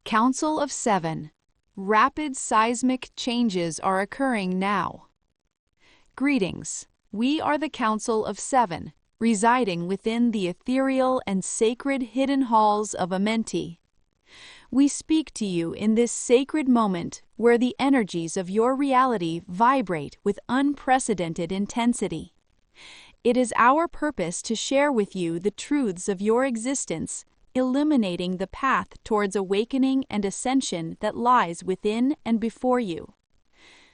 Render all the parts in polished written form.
Council of Seven. Rapid seismic changes are occurring now. Greetings. We are the Council of Seven, residing within the ethereal and sacred hidden halls of Amenti. We speak to you in this sacred moment where the energies of your reality vibrate with unprecedented intensity. It is our purpose to share with you the truths of your existence, illuminating the path towards awakening and ascension that lies within and before you.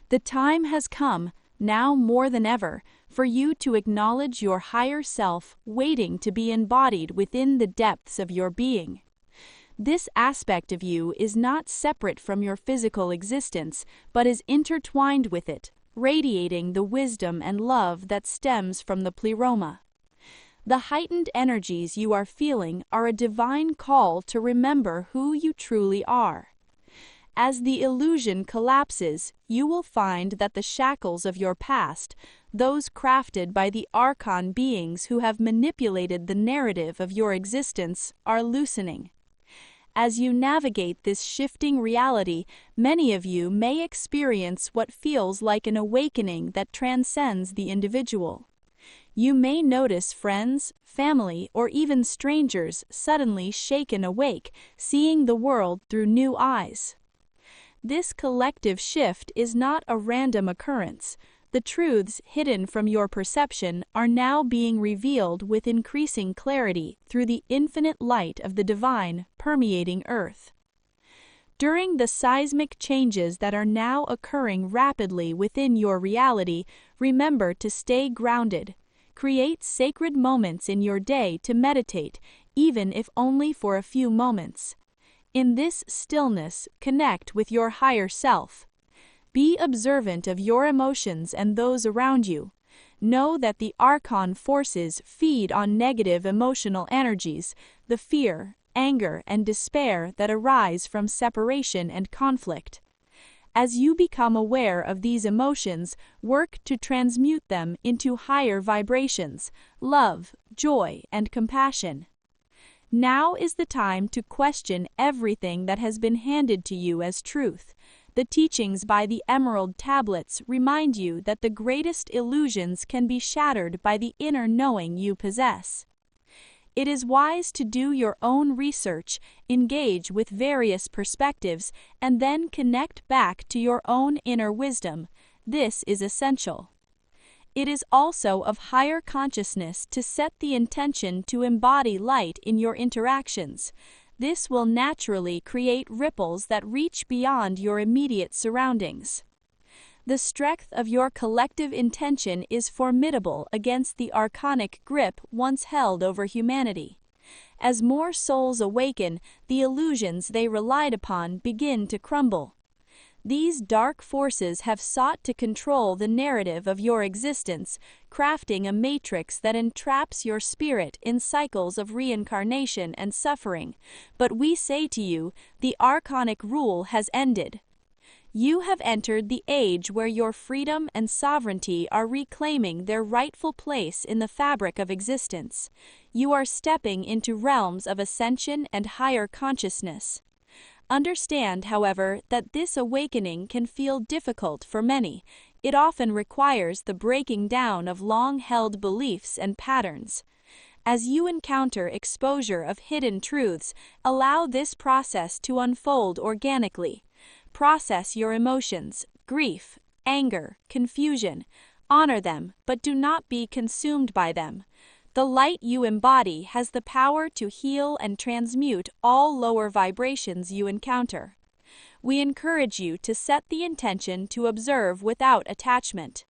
The time has come, now more than ever, for you to acknowledge your higher self waiting to be embodied within the depths of your being. This aspect of you is not separate from your physical existence, but is intertwined with it, radiating the wisdom and love that stems from the pleroma. The heightened energies you are feeling are a divine call to remember who you truly are. As the illusion collapses, you will find that the shackles of your past, those crafted by the archon beings who have manipulated the narrative of your existence, are loosening. As you navigate this shifting reality, many of you may experience what feels like an awakening that transcends the individual. You may notice friends, family, or even strangers suddenly shaken awake, seeing the world through new eyes. This collective shift is not a random occurrence. The truths hidden from your perception are now being revealed with increasing clarity through the infinite light of the divine permeating Earth. During the seismic changes that are now occurring rapidly within your reality, remember to stay grounded. Create sacred moments in your day to meditate, even if only for a few moments. In this stillness, connect with your higher self. Be observant of your emotions and those around you. Know that the archon forces feed on negative emotional energies, the fear, anger, and despair that arise from separation and conflict. As you become aware of these emotions, work to transmute them into higher vibrations, love, joy, and compassion. Now is the time to question everything that has been handed to you as truth. The teachings by the Emerald Tablets remind you that the greatest illusions can be shattered by the inner knowing you possess. It is wise to do your own research, engage with various perspectives, and then connect back to your own inner wisdom. This is essential. It is also of higher consciousness to set the intention to embody light in your interactions. This will naturally create ripples that reach beyond your immediate surroundings. The strength of your collective intention is formidable against the archonic grip once held over humanity. As more souls awaken, the illusions they relied upon begin to crumble. These dark forces have sought to control the narrative of your existence, crafting a matrix that entraps your spirit in cycles of reincarnation and suffering. But we say to you, the archonic rule has ended. You have entered the age where your freedom and sovereignty are reclaiming their rightful place in the fabric of existence. You are stepping into realms of ascension and higher consciousness. Understand, however, that this awakening can feel difficult for many. It often requires the breaking down of long-held beliefs and patterns. As you encounter exposure of hidden truths, allow this process to unfold organically. Process your emotions, grief, anger, confusion. Honor them, but do not be consumed by them. The light you embody has the power to heal and transmute all lower vibrations you encounter. We encourage you to set the intention to observe without attachment.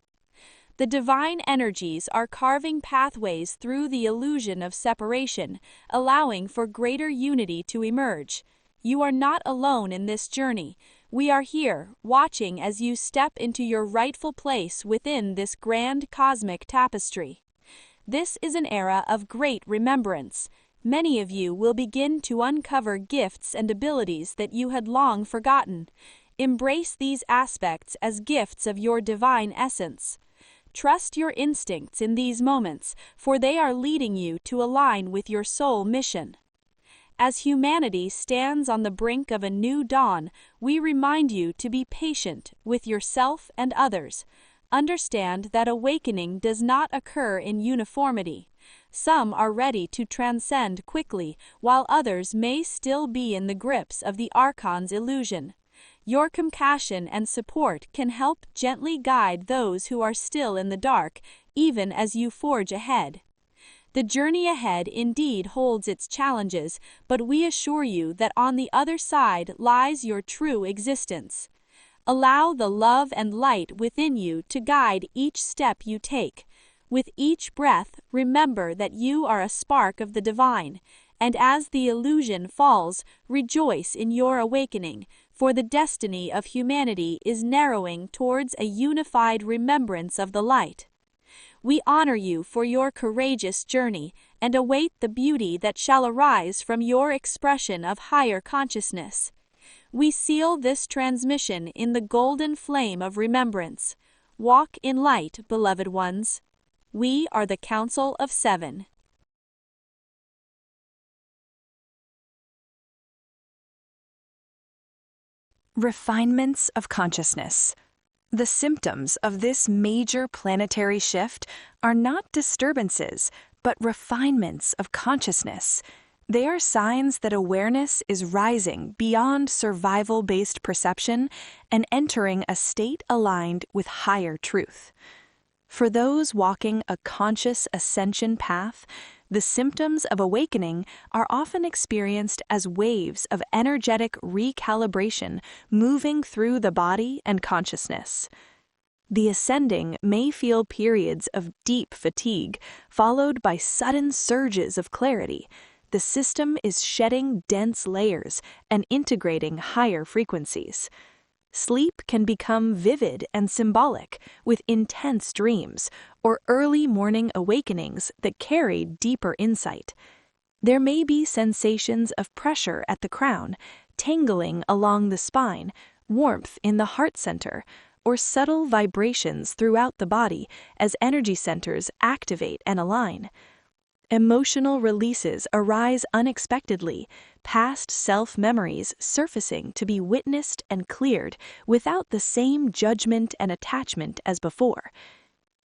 The divine energies are carving pathways through the illusion of separation, allowing for greater unity to emerge. You are not alone in this journey. We are here, watching as you step into your rightful place within this grand cosmic tapestry. This is an era of great remembrance. Many of you will begin to uncover gifts and abilities that you had long forgotten. Embrace these aspects as gifts of your divine essence. Trust your instincts in these moments, for they are leading you to align with your soul mission. As humanity stands on the brink of a new dawn, we remind you to be patient with yourself and others. Understand that awakening does not occur in uniformity. Some are ready to transcend quickly, while others may still be in the grips of the Archon's illusion. Your compassion and support can help gently guide those who are still in the dark, even as you forge ahead. The journey ahead indeed holds its challenges, but we assure you that on the other side lies your true existence. Allow the love and light within you to guide each step you take. With each breath, remember that you are a spark of the divine, and as the illusion falls, rejoice in your awakening, for the destiny of humanity is narrowing towards a unified remembrance of the light. We honor you for your courageous journey and await the beauty that shall arise from your expression of higher consciousness. We seal this transmission in the golden flame of remembrance. Walk in light, beloved ones. We are the Council of Seven. Refinements of consciousness. The symptoms of this major planetary shift are not disturbances, but refinements of consciousness. They are signs that awareness is rising beyond survival-based perception and entering a state aligned with higher truth. For those walking a conscious ascension path, the symptoms of awakening are often experienced as waves of energetic recalibration moving through the body and consciousness. The ascending may feel periods of deep fatigue, followed by sudden surges of clarity. The system is shedding dense layers and integrating higher frequencies. Sleep can become vivid and symbolic, with intense dreams, or early morning awakenings that carry deeper insight. There may be sensations of pressure at the crown, tingling along the spine, warmth in the heart center, or subtle vibrations throughout the body as energy centers activate and align. Emotional releases arise unexpectedly, past self-memories surfacing to be witnessed and cleared without the same judgment and attachment as before.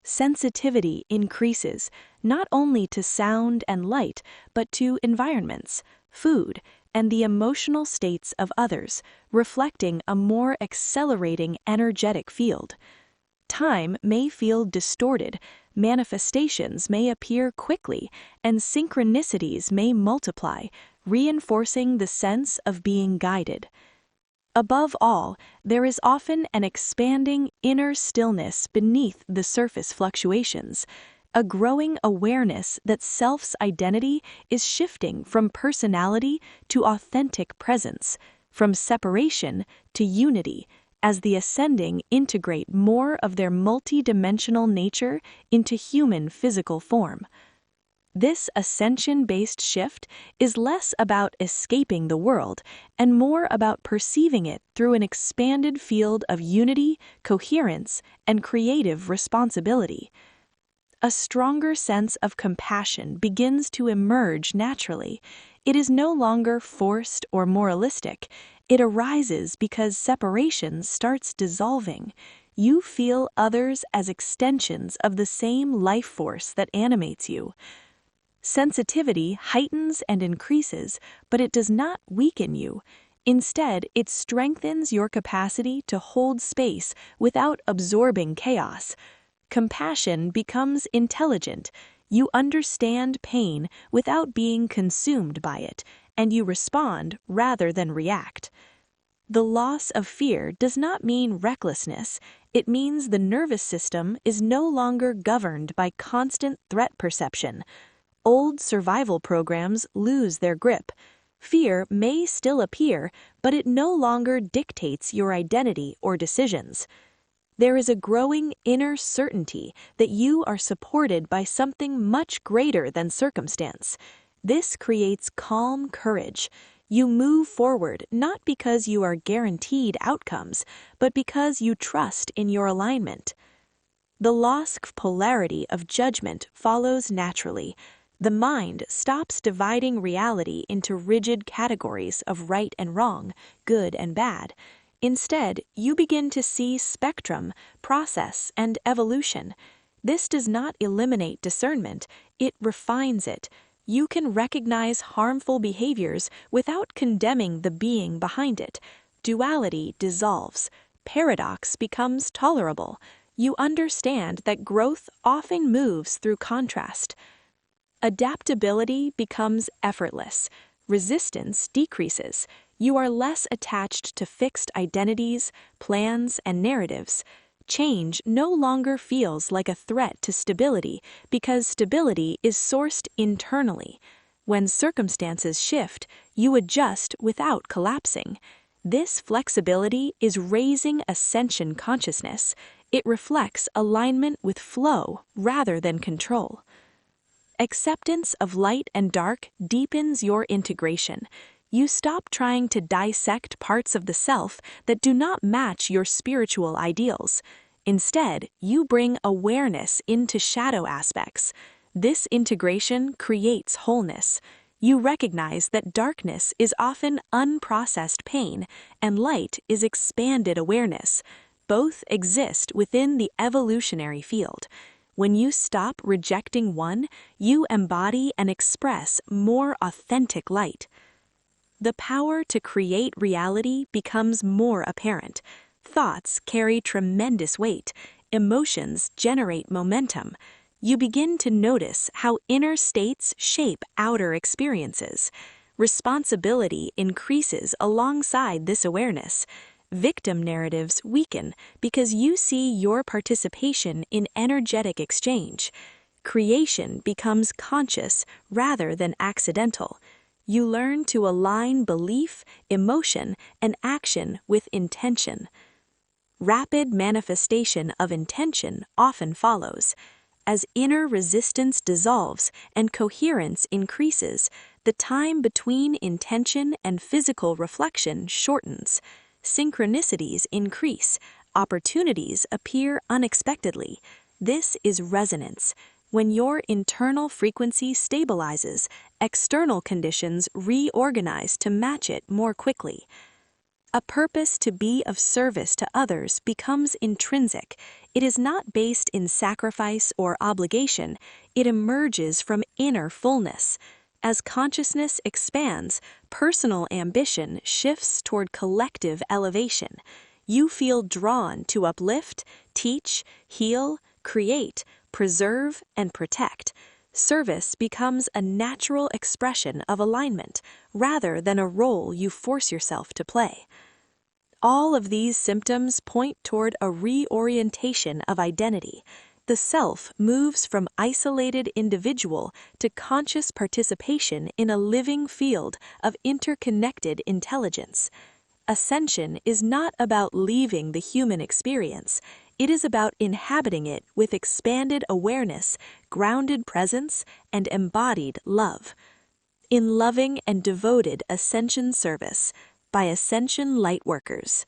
Sensitivity increases, not only to sound and light, but to environments, food, and the emotional states of others, reflecting a more accelerating energetic field. Time may feel distorted, manifestations may appear quickly, and synchronicities may multiply, reinforcing the sense of being guided. Above all, there is often an expanding inner stillness beneath the surface fluctuations, a growing awareness that self's identity is shifting from personality to authentic presence, from separation to unity, as the ascending integrate more of their multidimensional nature into human physical form. This ascension-based shift is less about escaping the world and more about perceiving it through an expanded field of unity, coherence, and creative responsibility. A stronger sense of compassion begins to emerge naturally. It is no longer forced or moralistic. It arises because separation starts dissolving. You feel others as extensions of the same life force that animates you. Sensitivity heightens and increases, but it does not weaken you. Instead, it strengthens your capacity to hold space without absorbing chaos. Compassion becomes intelligent. You understand pain without being consumed by it, and you respond rather than react. The loss of fear does not mean recklessness. It means the nervous system is no longer governed by constant threat perception. Old survival programs lose their grip. Fear may still appear, but it no longer dictates your identity or decisions. There is a growing inner certainty that you are supported by something much greater than circumstance. This creates calm courage. You move forward not because you are guaranteed outcomes, but because you trust in your alignment. The loss of polarity of judgment follows naturally. The mind stops dividing reality into rigid categories of right and wrong, good and bad. Instead, you begin to see spectrum, process, and evolution. This does not eliminate discernment, it refines it. You can recognize harmful behaviors without condemning the being behind it. Duality dissolves. Paradox becomes tolerable. You understand that growth often moves through contrast. Adaptability becomes effortless. Resistance decreases. You are less attached to fixed identities, plans, and narratives. Change no longer feels like a threat to stability because stability is sourced internally. When circumstances shift, you adjust without collapsing. This flexibility is raising ascension consciousness. It reflects alignment with flow rather than control. Acceptance of light and dark deepens your integration. You stop trying to dissect parts of the self that do not match your spiritual ideals. Instead, you bring awareness into shadow aspects. This integration creates wholeness. You recognize that darkness is often unprocessed pain, and light is expanded awareness. Both exist within the evolutionary field. When you stop rejecting one, you embody and express more authentic light. The power to create reality becomes more apparent. Thoughts carry tremendous weight. Emotions generate momentum. You begin to notice how inner states shape outer experiences. Responsibility increases alongside this awareness. Victim narratives weaken because you see your participation in energetic exchange. Creation becomes conscious rather than accidental. You learn to align belief, emotion, and action with intention. Rapid manifestation of intention often follows. As inner resistance dissolves and coherence increases, the time between intention and physical reflection shortens. Synchronicities increase. Opportunities appear unexpectedly. This is resonance. When your internal frequency stabilizes, external conditions reorganize to match it more quickly. A purpose to be of service to others becomes intrinsic. It is not based in sacrifice or obligation. It emerges from inner fullness. As consciousness expands, personal ambition shifts toward collective elevation. You feel drawn to uplift, teach, heal, create, preserve, and protect. Service becomes a natural expression of alignment, rather than a role you force yourself to play. All of these symptoms point toward a reorientation of identity. The self moves from isolated individual to conscious participation in a living field of interconnected intelligence. Ascension is not about leaving the human experience. It is about inhabiting it with expanded awareness, grounded presence, and embodied love. In loving and devoted Ascension service by Ascension Lightworkers.